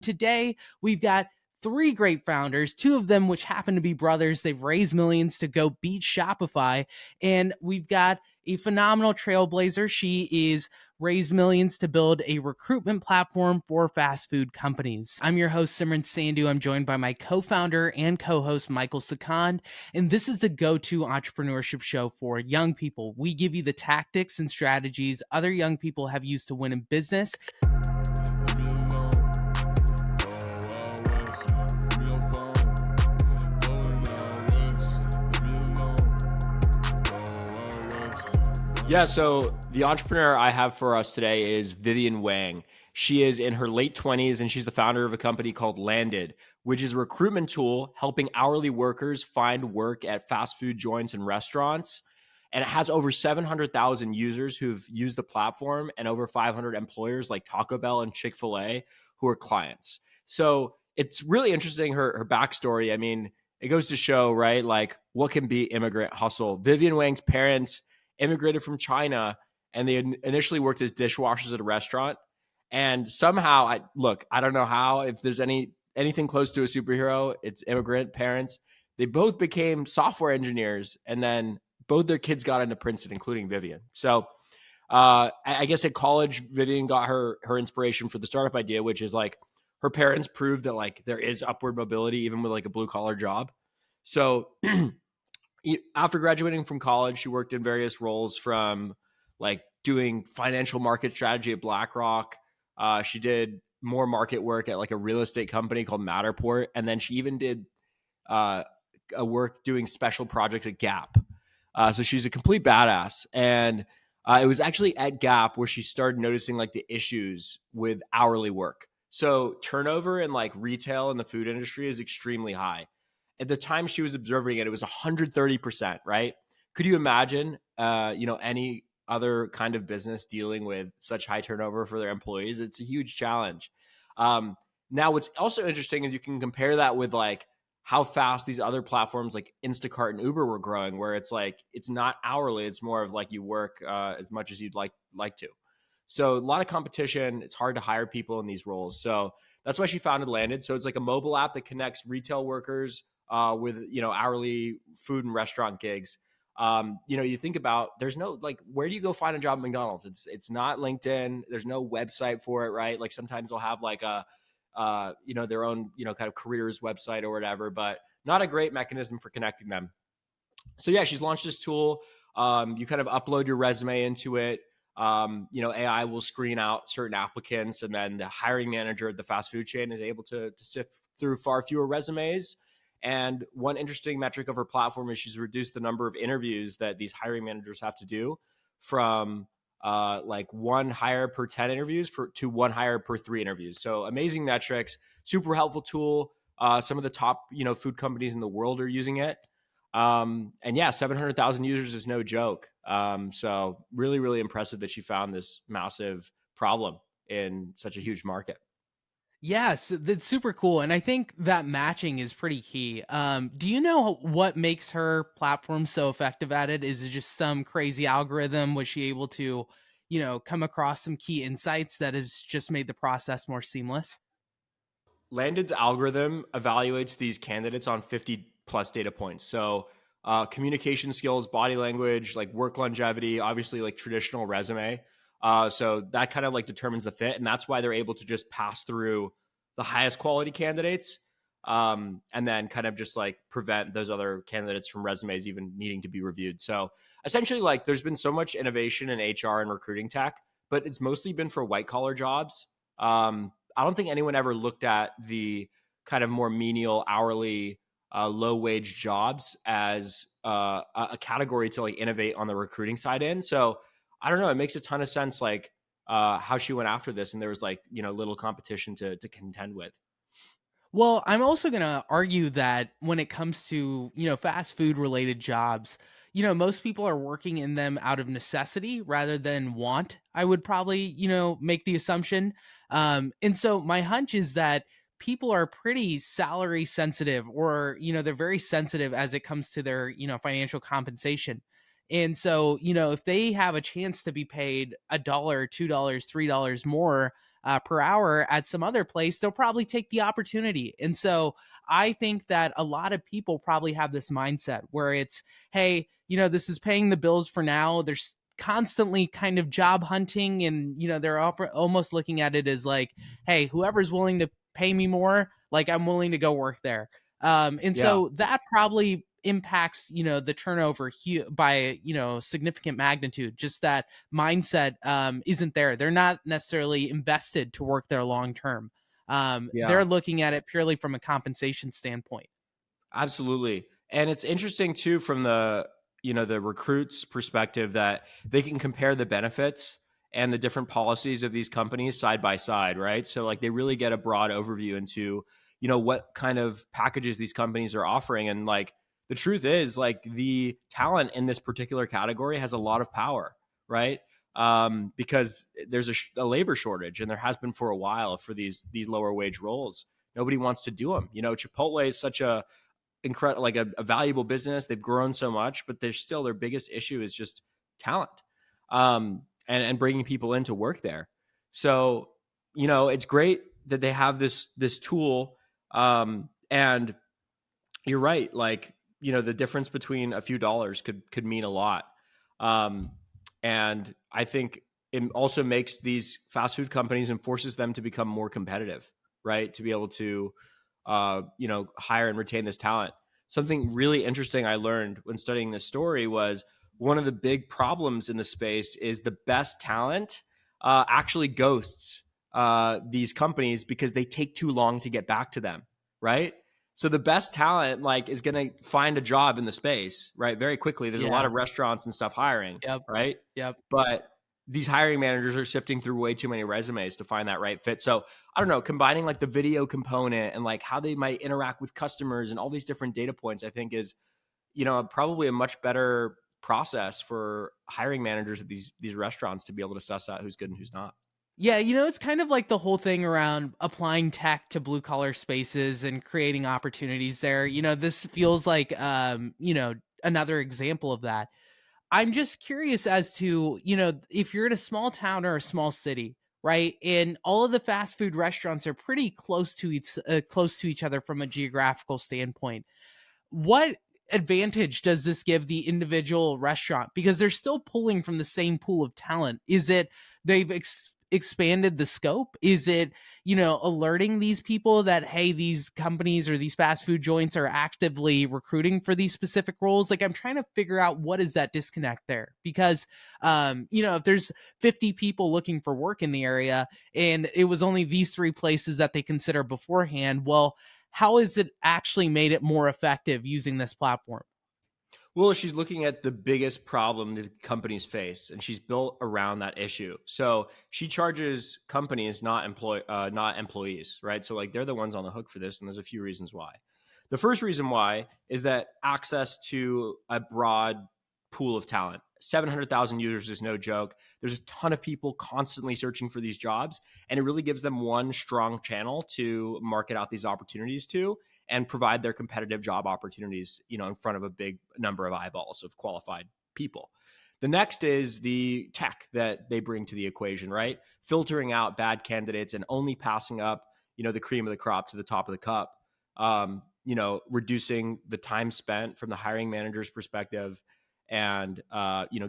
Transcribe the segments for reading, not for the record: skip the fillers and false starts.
Today, we've got three great founders, two of them which happen to be brothers. They've raised millions to go beat Shopify. And we've got a phenomenal trailblazer. She is raised millions to build a recruitment platform for fast food companies. I'm your host, Simran Sandhu. I'm joined by my co-founder and co-host, Michael Sikand. And this is the go-to entrepreneurship show for young people. We give you the tactics and strategies other young people have used to win in business. Yeah, so the entrepreneur I have for us today is Vivian Wang. She is in her late 20s and she's the founder of a company called LANDED, which is a recruitment tool helping hourly workers find work at fast food joints and restaurants. And it has over 700,000 users who've used the platform and over 500 employers like Taco Bell and Chick-Fil-A who are clients. So it's really interesting, her backstory. I mean, it goes to show, right, like what can be immigrant hustle. Vivian Wang's parents immigrated from China and they initially worked as dishwashers at a restaurant. And somehow, I don't know how, if there's anything close to a superhero, it's immigrant parents. They both became software engineers and then both their kids got into Princeton, including Vivian. So I guess at college, Vivian got her inspiration for the startup idea, which is like her parents proved that like there is upward mobility even with like a blue collar job. So after graduating from college, she worked in various roles from like doing financial market strategy at BlackRock. She did more market work at like a real estate company called Matterport. And then she even did a work doing special projects at Gap. So she's a complete badass. And it was actually at Gap where she started noticing like the issues with hourly work. So turnover in like retail and the food industry is extremely high. At the time she was observing it, it was 130%, right? Could you imagine, any other kind of business dealing with such high turnover for their employees? It's a huge challenge. Now, what's also interesting is you can compare that with like how fast these other platforms like Instacart and Uber were growing, where it's like, it's not hourly. It's more of like you work as much as you'd like to. So a lot of competition. It's hard to hire people in these roles. So that's why she founded LANDED. So it's like a mobile app that connects retail workers with, hourly food and restaurant gigs. You think about, there's no, like, where do you go find a job at McDonald's? It's not LinkedIn. There's no website for it, right? Like sometimes they'll have like their own, kind of careers website or whatever, but not a great mechanism for connecting them. So yeah, she's launched this tool. You kind of upload your resume into it. AI will screen out certain applicants, and then the hiring manager at the fast food chain is able to sift through far fewer resumes. And one interesting metric of her platform is she's reduced the number of interviews that these hiring managers have to do from like one hire per 10 interviews to one hire per 3 interviews. So amazing metrics, super helpful tool. Some of the top, food companies in the world are using it. And yeah, 700,000 users is no joke. So really, really impressive that she found this massive problem in such a huge market. Yes, that's super cool. And I think that matching is pretty key. Do you know what makes her platform so effective at it? Is it just some crazy algorithm? Was she able to, come across some key insights that has just made the process more seamless? LANDED's algorithm evaluates these candidates on 50 plus data points. So communication skills, body language, like work longevity, obviously like traditional resume. So that kind of like determines the fit. And that's why they're able to just pass through the highest quality candidates and then kind of just like prevent those other candidates from resumes even needing to be reviewed. So essentially, like there's been so much innovation in HR and recruiting tech, but it's mostly been for white collar jobs. I don't think anyone ever looked at the kind of more menial hourly low wage jobs as a category to like innovate on the recruiting side in. So I don't know. It makes a ton of sense, like how she went after this, and there was like little competition to contend with. Well, I'm also going to argue that when it comes to, fast food related jobs, most people are working in them out of necessity rather than want. I would probably, make the assumption. And so my hunch is that people are pretty salary sensitive, or, they're very sensitive as it comes to their, financial compensation. And so, if they have a chance to be paid $1, $2, $3 more, per hour at some other place, they'll probably take the opportunity. And so I think that a lot of people probably have this mindset where it's, hey, this is paying the bills for now. There's constantly kind of job hunting, and they're almost looking at it as like, hey, whoever's willing to pay me more, like, I'm willing to go work there. And Yeah. so that probably impacts the turnover by significant magnitude. Just that mindset isn't there. They're not necessarily invested to work there long term. Yeah. They're looking at it purely from a compensation standpoint. Absolutely. And it's interesting too from the recruits perspective that they can compare the benefits and the different policies of these companies side by side, right? So like they really get a broad overview into, what kind of packages these companies are offering. And like the truth is like the talent in this particular category has a lot of power, right? Because there's a labor shortage, and there has been for a while for these lower wage roles. Nobody wants to do them. Chipotle is such a incredible, like a valuable business. They've grown so much, but they're still, their biggest issue is just talent, and bringing people in to work there. So it's great that they have this tool, and you're right, like the difference between a few dollars could mean a lot. um, and I think it also makes these fast food companies and forces them to become more competitive, right? To be able to hire and retain this talent. Something really interesting I learned when studying this story was one of the big problems in the space is the best talent actually ghosts these companies because they take too long to get back to them, right? So the best talent like is going to find a job in the space, right? Very quickly. There's a lot Yeah. of restaurants and stuff hiring, Yep. right? Yep. But these hiring managers are sifting through way too many resumes to find that right fit. So I don't know, combining like the video component and like how they might interact with customers and all these different data points, I think is, probably a much better process for hiring managers at these restaurants to be able to suss out who's good and who's not. Yeah, it's kind of like the whole thing around applying tech to blue collar spaces and creating opportunities there. This feels like another example of that. I'm just curious as to, if you're in a small town or a small city, right? And all of the fast food restaurants are pretty close to each other from a geographical standpoint. What advantage does this give the individual restaurant, because they're still pulling from the same pool of talent? Is it they've expanded the scope? Is it alerting these people that, hey, these companies or these fast food joints are actively recruiting for these specific roles? Like, I'm trying to figure out what is that disconnect there, because if there's 50 people looking for work in the area and it was only these three places that they consider beforehand, well, how is it actually made it more effective using this platform? Well, she's looking at the biggest problem that companies face, and she's built around that issue. So she charges companies, not employees, right? So like they're the ones on the hook for this, and there's a few reasons why. The first reason why is that access to a broad pool of talent. 700,000 users is no joke. There's a ton of people constantly searching for these jobs, and it really gives them one strong channel to market out these opportunities to and provide their competitive job opportunities, in front of a big number of eyeballs of qualified people. The next is the tech that they bring to the equation, right? Filtering out bad candidates and only passing up, the cream of the crop to the top of the cup. Reducing the time spent from the hiring manager's perspective, and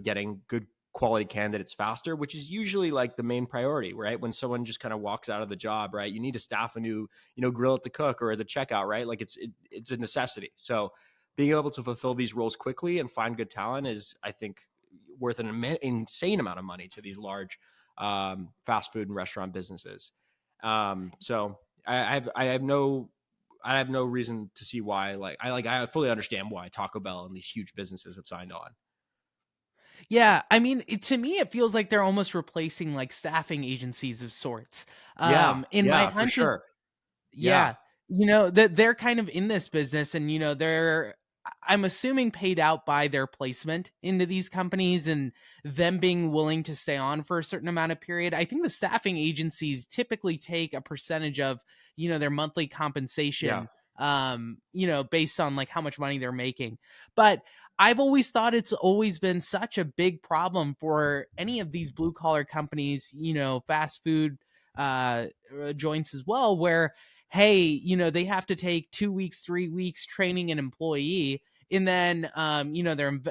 getting good quality candidates faster, which is usually like the main priority, right? When someone just kind of walks out of the job, right? You need to staff a new, grill at the cook or at the checkout, right? Like it's a necessity. So being able to fulfill these roles quickly and find good talent is, I think, worth an insane amount of money to these large fast food and restaurant businesses. So I have no reason to see why. I fully understand why Taco Bell and these huge businesses have signed on. Yeah, I mean, to me, it feels like they're almost replacing like staffing agencies of sorts. Yeah, And my yeah, for hunch is, sure. Yeah, yeah, that they're kind of in this business, and they're, I'm assuming, paid out by their placement into these companies and them being willing to stay on for a certain amount of period. I think the staffing agencies typically take a percentage of their monthly yeah. compensation, based on like how much money they're making. But I've always thought it's always been such a big problem for any of these blue collar companies, fast food joints as well, where hey, they have to take 2 weeks, 3 weeks training an employee, and then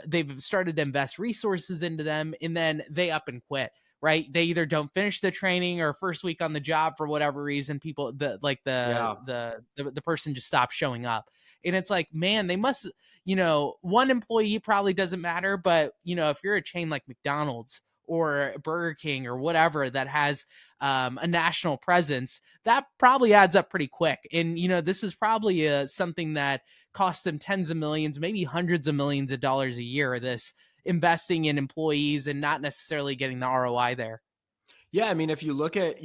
they've started to invest resources into them, and then they up and quit. Right, they either don't finish the training, or first week on the job for whatever reason, people Yeah. the person just stops showing up. And it's like, man, they must, one employee probably doesn't matter, but if you're a chain like McDonald's or Burger King or whatever that has a national presence, that probably adds up pretty quick. And this is probably something that costs them tens of millions, maybe hundreds of millions of dollars a year, this investing in employees and not necessarily getting the ROI there. Yeah, I mean, if you look at,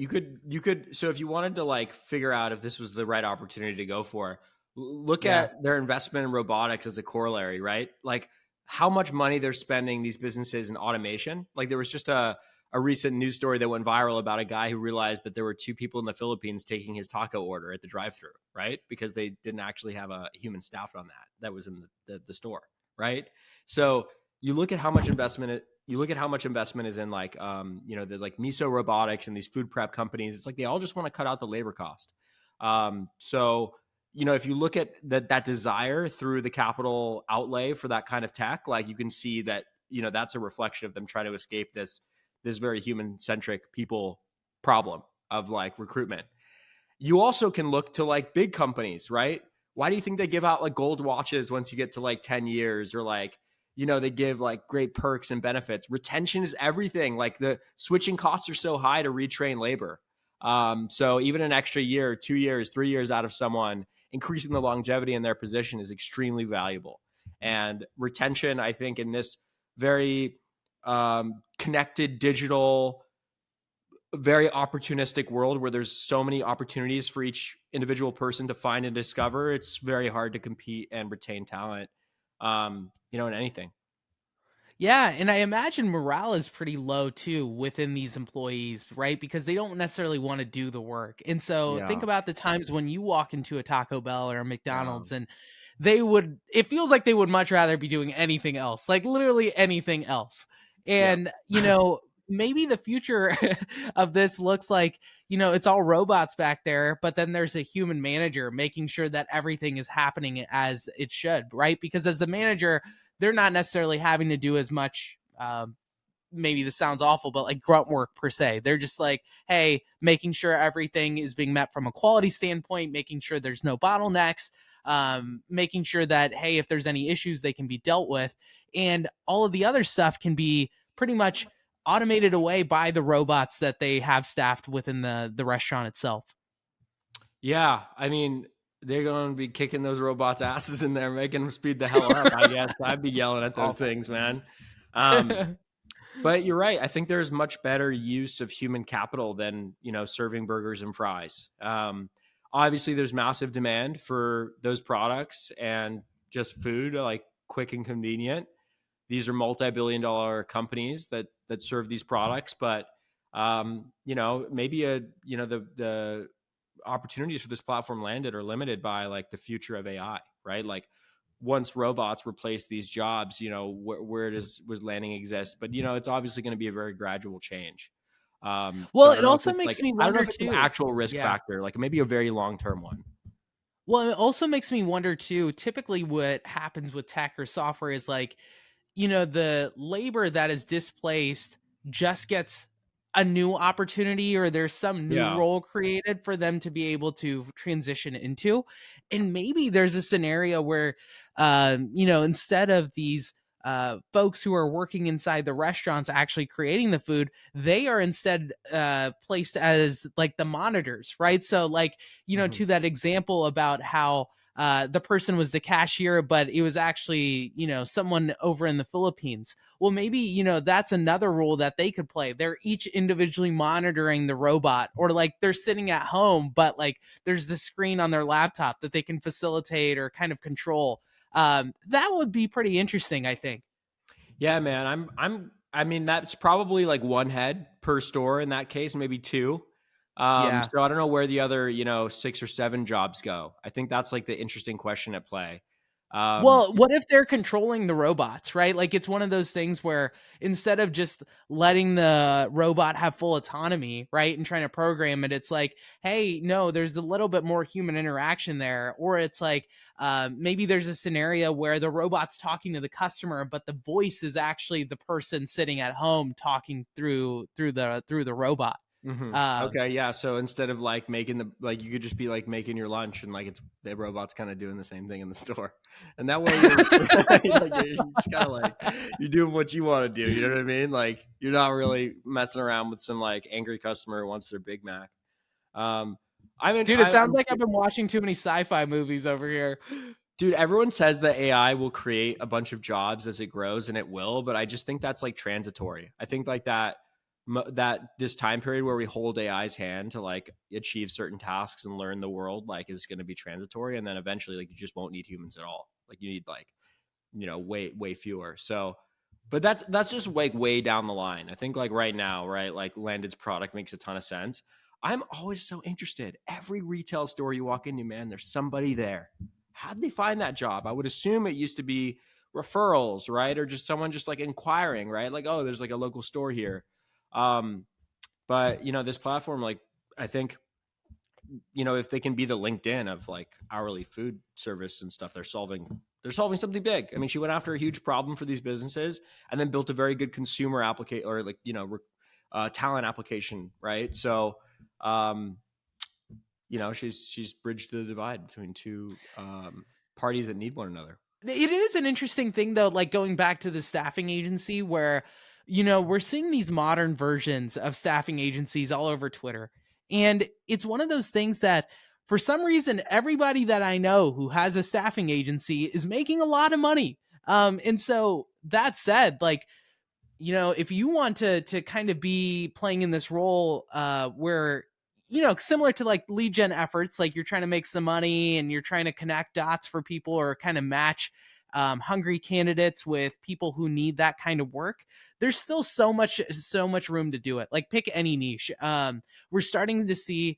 so if you wanted to like figure out if this was the right opportunity to go for, look Yeah. at their investment in robotics as a corollary, right? Like how much money they're spending, these businesses, in automation. Like there was just a recent news story that went viral about a guy who realized that there were two people in the Philippines taking his taco order at the drive-thru, right? Because they didn't actually have a human staff on that was in the store, right? So you look at how much investment is in like there's like miso robotics and these food prep companies. It's like they all just want to cut out the labor cost. So if you look at that desire through the capital outlay for that kind of tech, like you can see that that's a reflection of them trying to escape this very human centric people problem of like recruitment. You also can look to like big companies, right? Why do you think they give out like gold watches once you get to like 10 years, or like, they give like great perks and benefits? Retention is everything. Like the switching costs are so high to retrain labor. So even an extra year, 2 years, 3 years out of someone, increasing the longevity in their position is extremely valuable. And retention, I think, in this very connected digital, very opportunistic world where there's so many opportunities for each individual person to find and discover, it's very hard to compete and retain talent, in anything. Yeah, and I imagine morale is pretty low too within these employees, right? Because they don't necessarily want to do the work. And so think Yeah. about the times when you walk into a Taco Bell or a Yeah. McDonald's, and it feels like they would much rather be doing anything else, like literally anything else. Yeah. And, maybe the future of this looks like, it's all robots back there, but then there's a human manager making sure that everything is happening as it should, right? Because as the manager, they're not necessarily having to do as much. Maybe this sounds awful, but like grunt work per se. They're just like, hey, making sure everything is being met from a quality standpoint, making sure there's no bottlenecks, making sure that, hey, if there's any issues, they can be dealt with. And all of the other stuff can be pretty much automated away by the robots that they have staffed within the restaurant itself. Yeah. I mean, they're going to be kicking those robots' asses in there, making them speed the hell up, I guess. I'd be yelling It's at those awful. things, man. Um, But you're right. I think there's much better use of human capital than, serving burgers and fries. Obviously, there's massive demand for those products and just food, like quick and convenient. These are multi-billion-dollar companies that serve these products, but maybe the opportunities for this platform landed are limited by like the future of AI, right? Like once robots replace these jobs, where does was landing exist? But it's obviously going to be a very gradual change. So Well, I it don't know if also it's makes like me I don't know wonder if it's an too. actual risk Yeah. factor, like maybe a very long term one. Well, it also makes me wonder too. Typically, what happens with tech or software is like, the labor that is displaced just gets a new opportunity, or there's some new Yeah. role created for them to be able to transition into. And maybe there's a scenario where, instead of these folks who are working inside the restaurants actually creating the food, they are instead placed as like the monitors, right? So, like, Mhm. to that example about how the person was the cashier, but it was actually, someone over in the Philippines. Well, maybe, that's another role that they could play. They're each individually monitoring the robot, or like they're sitting at home, but like there's the screen on their laptop that they can facilitate or kind of control. That would be pretty interesting, I think. Yeah, man. I mean, that's probably like one head per store in that case, maybe two. Yeah. So I don't know where the other, 6 or 7 jobs go. I think that's like the interesting question at play. Well, what if they're controlling the robots, right? Like it's one of those things where instead of just letting the robot have full autonomy, right, and trying to program it, it's like, hey, no, there's a little bit more human interaction there. Or it's like maybe there's a scenario where the robot's talking to the customer, but the voice is actually the person sitting at home talking through the robot. Um, Okay, yeah. So instead of like making the like, you could just be like making your lunch, and like it's the robot's kind of doing the same thing in the store, and that way you're like, you're just kind of like you're doing what you want to do. You know what I mean? Like you're not really messing around with some like angry customer who wants their Big Mac. Um, I'm in. Dude, it sounds like I've been watching too many sci-fi movies over here. Dude, everyone says that AI will create a bunch of jobs as it grows, and it will, but I just think that's like transitory. I think like that this time period where we hold AI's hand to like achieve certain tasks and learn the world like is going to be transitory, and then eventually like you just won't need humans at all. Like you need like way fewer. So but that's just like way down the line. I think like right now, right, like Landed's product makes a ton of sense. I'm always so interested. Every retail store you walk into, man, there's somebody there. How'd they find that job? I would assume it used to be referrals, right? Or just someone just like inquiring, right? Like, oh, there's like a local store here. um but this platform, like, I think, if they can be the LinkedIn of like hourly food service and stuff, they're solving something big. I mean, she went after a huge problem for these businesses and then built a very good consumer application, or like, talent application, right? So, she's bridged the divide between two parties that need one another. It is an interesting thing though, like going back to the staffing agency where, we're seeing these modern versions of staffing agencies all over Twitter. And it's one of those things that for some reason, everybody that I know who has a staffing agency is making a lot of money. And so that said, like, if you want to kind of be playing in this role where similar to like lead gen efforts, like you're trying to make some money and you're trying to connect dots for people or kind of match hungry candidates with people who need that kind of work. There's still so much room to do it. Like pick any niche. We're starting to see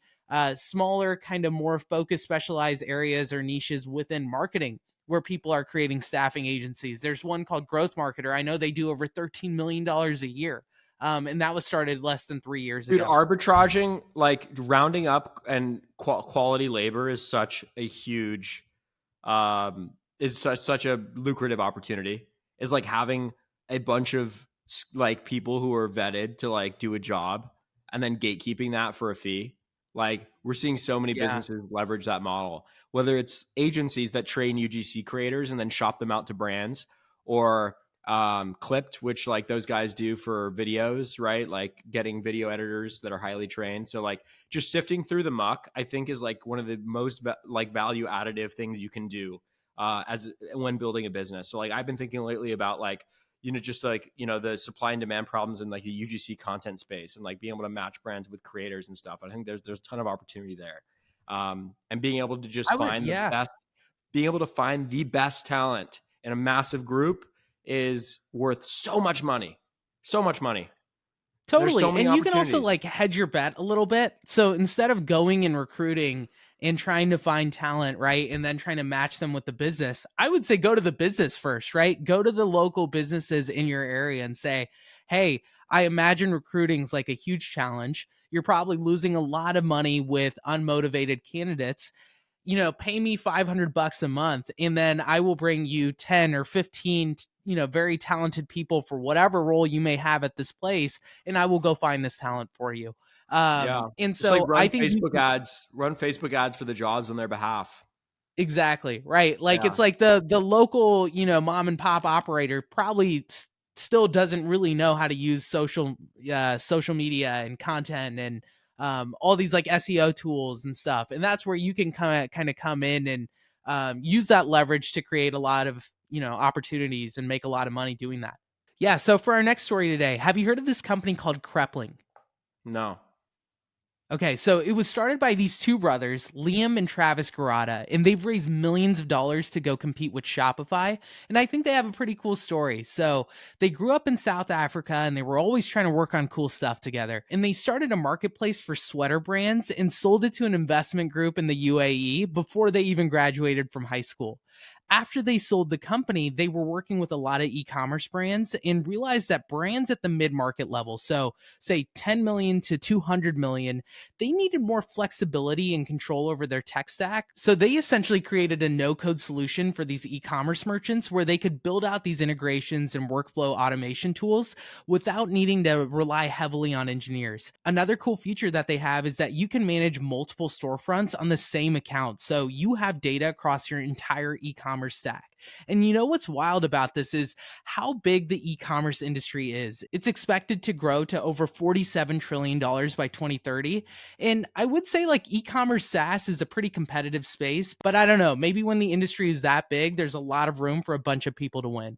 smaller, kind of more focused, specialized areas or niches within marketing where people are creating staffing agencies. There's one called Growth Marketer. I know they do over $13 million a year. And that was started less than 3 years Dude, ago. arbitraging, like rounding up and quality labor is such a huge, is such a lucrative opportunity. Is like having a bunch of like people who are vetted to like do a job and then gatekeeping that for a fee. Like we're seeing so many Yeah. businesses leverage that model, whether it's agencies that train UGC creators and then shop them out to brands, or Clipped, which like those guys do for videos, right? Like getting video editors that are highly trained. So like just sifting through the muck, I think is like one of the most like value additive things you can do as when building a business. So like I've been thinking lately about like, just like, the supply and demand problems in like the UGC content space and like being able to match brands with creators and stuff. I think there's a ton of opportunity there. And being able to just I would, yeah. being able to find the best talent in a massive group is worth so much money. So much money. There's so Totally. many And you can also opportunities. like hedge your bet a little bit. So instead of going and recruiting and trying to find talent, right? And then trying to match them with the business, I would say go to the business first, right? Go to the local businesses in your area and say, hey, I imagine recruiting is like a huge challenge. You're probably losing a lot of money with unmotivated candidates. Pay me $500 a month and then I will bring you 10 or 15, very talented people for whatever role you may have at this place. And I will go find this talent for you. Yeah. And Just like so I think run Facebook ads for the jobs on their behalf. exactly right. Like Yeah. it's like the local, mom and pop operator probably still doesn't really know how to use social media and content and all these like SEO tools and stuff. And that's where you can kind of come in and use that leverage to create a lot of opportunities and make a lot of money doing that. Yeah. So for our next story today, have you heard of this company called Krepling? No. Okay, so it was started by these two brothers, Liam and Travis Gerada, and they've raised millions of dollars to go compete with Shopify. And I think they have a pretty cool story. So they grew up in South Africa and they were always trying to work on cool stuff together. And they started a marketplace for sweater brands and sold it to an investment group in the UAE before they even graduated from high school. after they sold the company, they were working with a lot of e-commerce brands and realized that brands at the mid-market level, so say 10 million to 200 million, they needed more flexibility and control over their tech stack. So they essentially created a no-code solution for these e-commerce merchants where they could build out these integrations and workflow automation tools without needing to rely heavily on engineers. Another cool feature that they have is that you can manage multiple storefronts on the same account. So you have data across your entire e-commerce stack. And you know what's wild about this is how big the e-commerce industry is. It's expected to grow to over $47 trillion by 2030. And I would say like e-commerce SaaS is a pretty competitive space, but I don't know, maybe when the industry is that big, there's a lot of room for a bunch of people to win.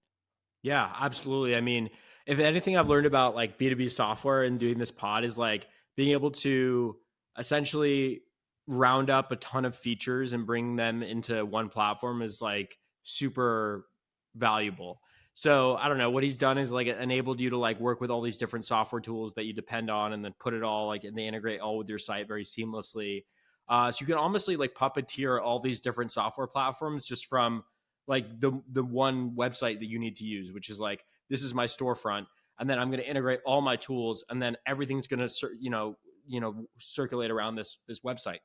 Yeah, absolutely. I mean, if anything I've learned about like B2B software and doing this pod is like being able to essentially round up a ton of features and bring them into one platform is like super valuable. So I don't know what he's done is like enabled you to like work with all these different software tools that you depend on and then put it all like and they integrate all with your site very seamlessly. So you can honestly like puppeteer all these different software platforms just from like the one website that you need to use, which is like this is my storefront, and then I'm going to integrate all my tools, and then everything's going to circulate around this website.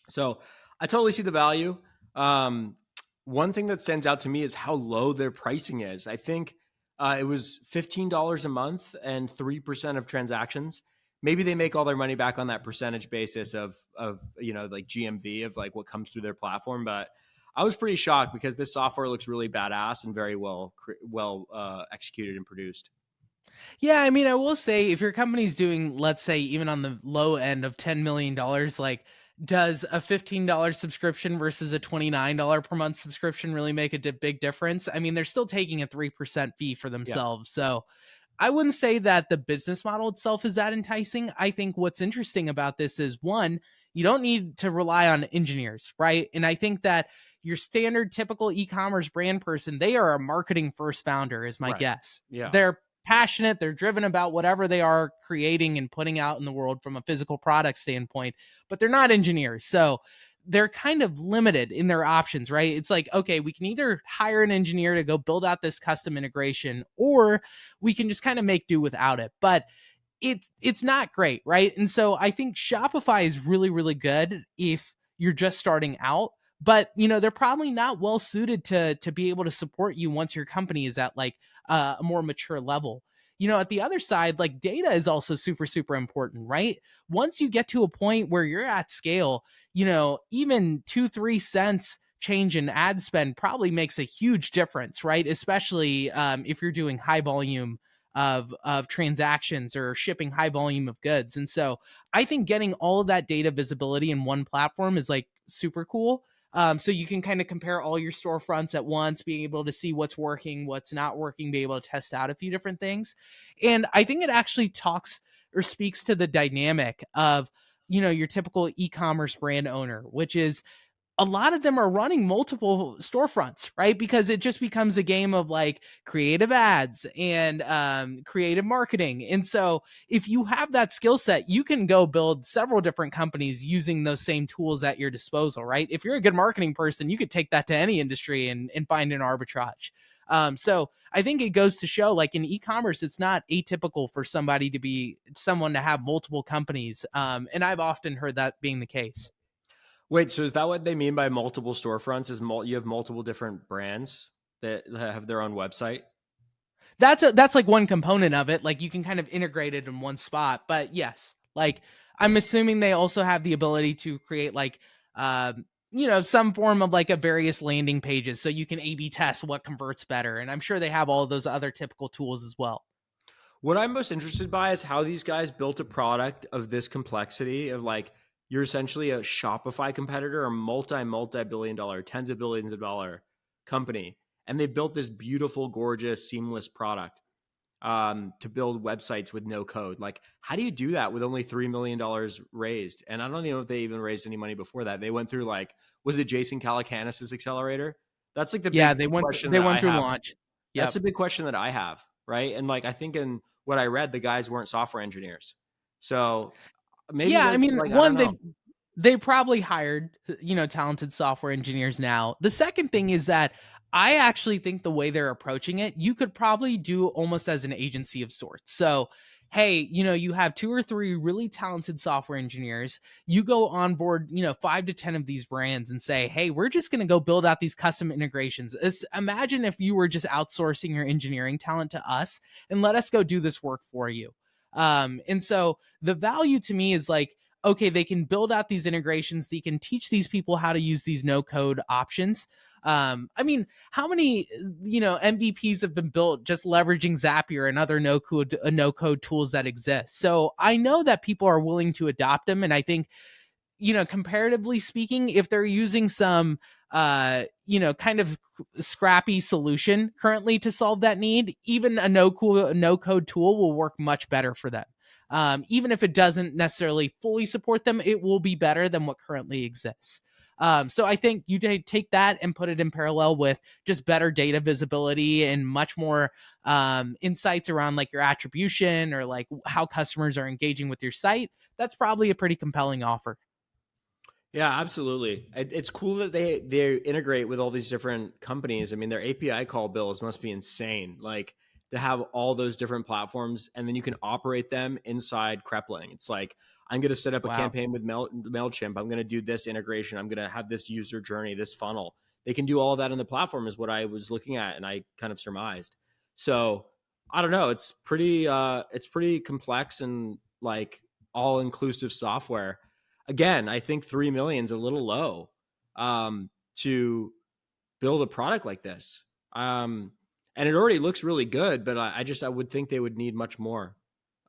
So I totally see the value. Um, One thing that stands out to me is how low their pricing is. I think it was $15 a month and 3% of transactions. Maybe they make all their money back on that percentage basis of like GMV of like what comes through their platform. But I was pretty shocked because this software looks really badass and very well executed and produced. Yeah, I mean, I will say if your company's doing, let's say, even on the low end of $10 million, like, does a $15 subscription versus a $29 per month subscription really make a big difference? I mean, they're still taking a 3% fee for Yeah, themselves. So I wouldn't say that the business model itself is that enticing. I think what's interesting about this is one, you don't need to rely on engineers, right? And I think that your standard typical e-commerce brand person, they are a marketing first founder, is my right. guess. Yeah. They're passionate, they're driven about whatever they are creating and putting out in the world from a physical product standpoint, but they're not engineers. So they're kind of limited in their options, right? It's like, okay, we can either hire an engineer to go build out this custom integration, or we can just kind of make do without it. But it's not great, right? And so I think Shopify is really, really good if you're just starting out. But they're probably not well suited to be able to support you once your company is at like a more mature level. At the other side, like data is also super, super important, right? Once you get to a point where you're at scale, even 2-3 cents change in ad spend probably makes a huge difference, right? Especially if you're doing high volume of transactions or shipping high volume of goods. And so I think getting all of that data visibility in one platform is like super cool. So you can kind of compare all your storefronts at once, being able to see what's working, what's not working, be able to test out a few different things. And I think it actually talks or speaks to the dynamic of your typical e-commerce brand owner, which is a lot of them are running multiple storefronts, right? Because it just becomes a game of like creative ads and creative marketing. And so if you have that skill set, you can go build several different companies using those same tools at your disposal, right? If you're a good marketing person, you could take that to any industry and find an arbitrage. So I think it goes to show, like in e-commerce, it's not atypical for someone to have multiple companies. And I've often heard that being the case. Wait, so is that what they mean by multiple storefronts? You have multiple different brands that have their own website? That's like one component of it. Like you can kind of integrate it in one spot. But yes, like I'm assuming they also have the ability to create like some form of like a various landing pages so you can A/B test what converts better. And I'm sure they have all of those other typical tools as well. What I'm most interested by is how these guys built a product of this complexity of like you're essentially a Shopify competitor, a multi billion dollar, tens of billions of dollar company, and they built this beautiful, gorgeous, seamless product to build websites with no code. Like, how do you do that with only $3 million raised? And I don't even know if they even raised any money before that. They went through like, was it Jason Calacanis's accelerator? That's like the Yeah, big they went question they that went I through have. launch. That's Yep. a big question that I have, right? And like, I think in what I read, the guys weren't software engineers. So maybe Yeah, that, I mean, like, I don't one, they know. They probably hired, talented software engineers now. The second thing is that I actually think the way they're approaching it, you could probably do almost as an agency of sorts. So, hey, you have two or three really talented software engineers. You go on board, 5 to 10 of these brands and say, hey, we're just going to go build out these custom integrations. Imagine if you were just outsourcing your engineering talent to us and let us go do this work for you. And so the value to me is like, okay, they can build out these integrations. They can teach these people how to use these no code options. I mean, how many MVPs have been built just leveraging Zapier and other no code tools that exist? So I know that people are willing to adopt them, and I think comparatively speaking, if they're using some kind of scrappy solution currently to solve that need, even a no code tool will work much better for them. Even if it doesn't necessarily fully support them, it will be better than what currently exists. So I think you take that and put it in parallel with just better data visibility and much more insights around like your attribution or like how customers are engaging with your site. That's probably a pretty compelling offer. Yeah, absolutely. It's cool that they integrate with all these different companies. I mean, their API call bills must be insane. Like to have all those different platforms, and then you can operate them inside Krepling. It's like I'm going to set up a Wow. campaign with Mailchimp. I'm going to do this integration. I'm going to have this user journey, this funnel. They can do all of that in the platform, is what I was looking at, and I kind of surmised. So I don't know. It's pretty complex and like all inclusive software. Again, I think 3 million is a little low to build a product like this. And it already looks really good, but I would think they would need much more.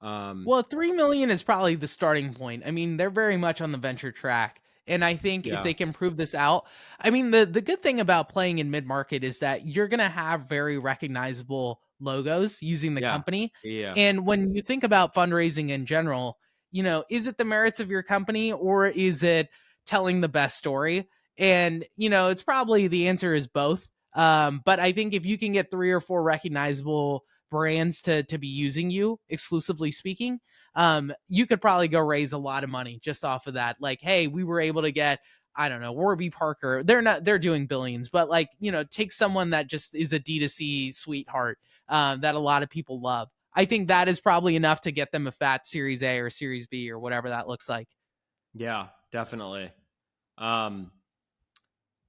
Um, Well, 3 million is probably the starting point. I mean, they're very much on the venture track. And I think if yeah, they can prove this out, I mean, the good thing about playing in mid market is that you're going to have very recognizable logos using the yeah, company. yeah, And when you think about fundraising in general, is it the merits of your company or is it telling the best story? And, it's probably the answer is both. But I think if you can get 3 or 4 recognizable brands to be using you exclusively speaking, you could probably go raise a lot of money just off of that. Like, hey, we were able to get, I don't know, Warby Parker. They're doing billions, but like, take someone that just is a D2C sweetheart that a lot of people love. I think that is probably enough to get them a fat Series A or Series B or whatever that looks like. yeah, definitely. Um,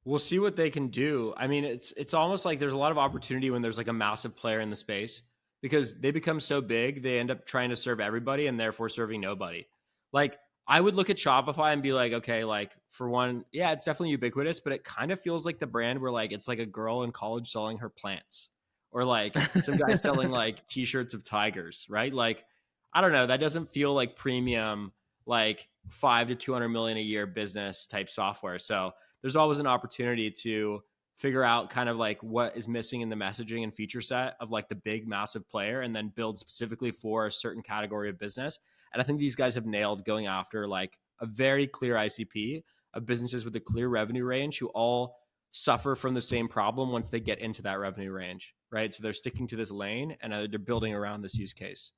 we'll see what they can do. I mean, it's almost like there's a lot of opportunity when there's like a massive player in the space because they become so big, they end up trying to serve everybody and therefore serving nobody. Like I would look at Shopify and be like, okay, like for one, yeah, it's definitely ubiquitous, but it kind of feels like the brand where like it's like a girl in college selling her plants or like some guy selling like t-shirts of tigers, right? Like I don't know, that doesn't feel like premium like 5 to 200 million a year business type software. So there's always an opportunity to figure out kind of like what is missing in the messaging and feature set of like the big massive player and then build specifically for a certain category of business. And I think these guys have nailed going after like a very clear ICP of businesses with a clear revenue range who all suffer from the same problem once they get into that revenue range, right? So they're sticking to this lane and they're building around this use case.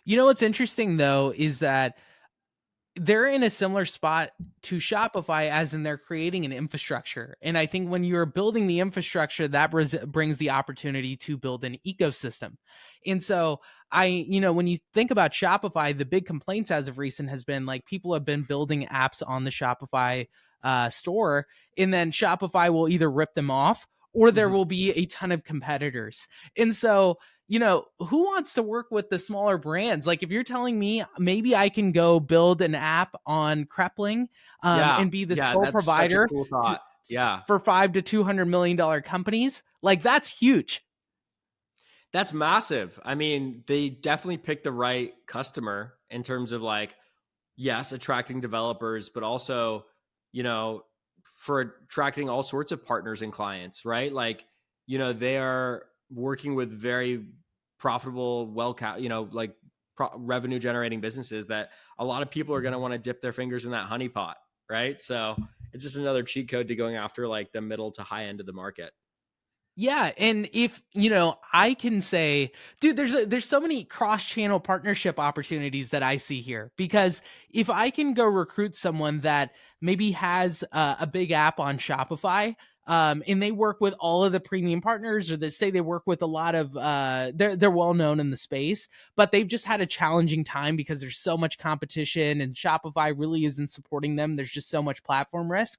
What's interesting though is that they're in a similar spot to Shopify as in they're creating an infrastructure. And I think when you're building the infrastructure, that brings the opportunity to build an ecosystem. And so when you think about Shopify, the big complaints as of recent has been like people have been building apps on the Shopify store, and then Shopify will either rip them off or there Mm-hmm. will be a ton of competitors. And so who wants to work with the smaller brands? Like if you're telling me maybe I can go build an app on Krepling Yeah. and be the Yeah. sole That's such a provider cool to, thought. Yeah. for $5 to $200 million companies, like that's huge. That's massive. I mean, they definitely picked the right customer in terms of like, yes, attracting developers, but also, you know, for attracting all sorts of partners and clients, right? Like, they are working with very profitable, like revenue generating businesses that a lot of people are going to want to dip their fingers in that honeypot, right? So it's just another cheat code to going after like the middle to high end of the market. Yeah, and if, I can say, dude, there's so many cross-channel partnership opportunities that I see here, because if I can go recruit someone that maybe has a big app on Shopify, and they work with all of the premium partners, or they say they work with a lot of they're well known in the space, but they've just had a challenging time because there's so much competition and Shopify really isn't supporting them. There's just so much platform risk.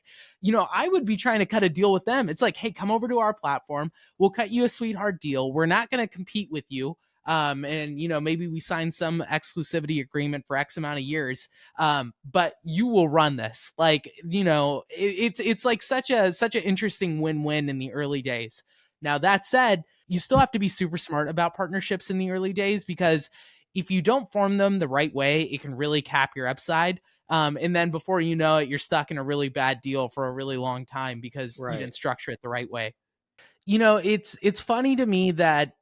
I would be trying to cut a deal with them. It's like, hey, come over to our platform. We'll cut you a sweetheart deal. We're not going to compete with you. And maybe we sign some exclusivity agreement for X amount of years. But you will run this. Like, it's like such an interesting win-win in the early days. Now that said, you still have to be super smart about partnerships in the early days, because if you don't form them the right way, it can really cap your upside. And then before you know it, you're stuck in a really bad deal for a really long time because you Right. didn't structure it the right way. It's funny to me that,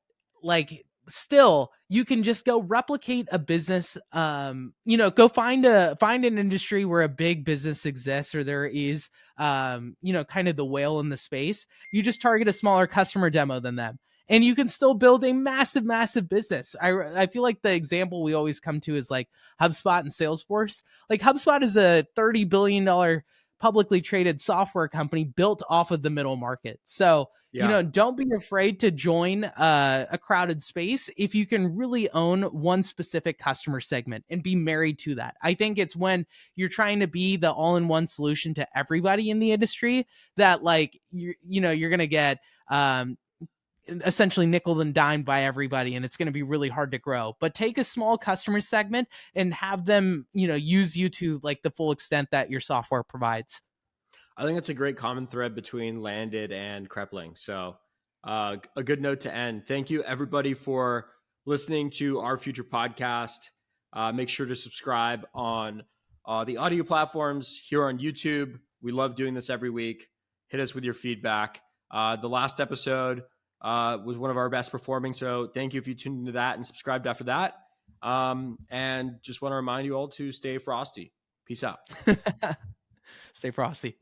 like, still you can just go replicate a business, go find an industry where a big business exists, or there is kind of the whale in the space. You just target a smaller customer demo than them, and you can still build a massive business. I feel like the example we always come to is like HubSpot and Salesforce. Like, HubSpot is a $30 billion publicly traded software company built off of the middle market. So Yeah. don't be afraid to join a crowded space if you can really own one specific customer segment and be married to that. I think it's when you're trying to be the all-in-one solution to everybody in the industry that, like, you're going to get essentially nickel and dimed by everybody, and it's going to be really hard to grow. But take a small customer segment and have them, use you to like the full extent that your software provides. I think it's a great common thread between Landed and Krepling. So, a good note to end. Thank you, everybody, for listening to our future podcast. Make sure to subscribe on the audio platforms here on YouTube. We love doing this every week. Hit us with your feedback. The last episode was one of our best performing. So, thank you if you tuned into that and subscribed after that. And just want to remind you all to stay frosty. Peace out. Stay frosty.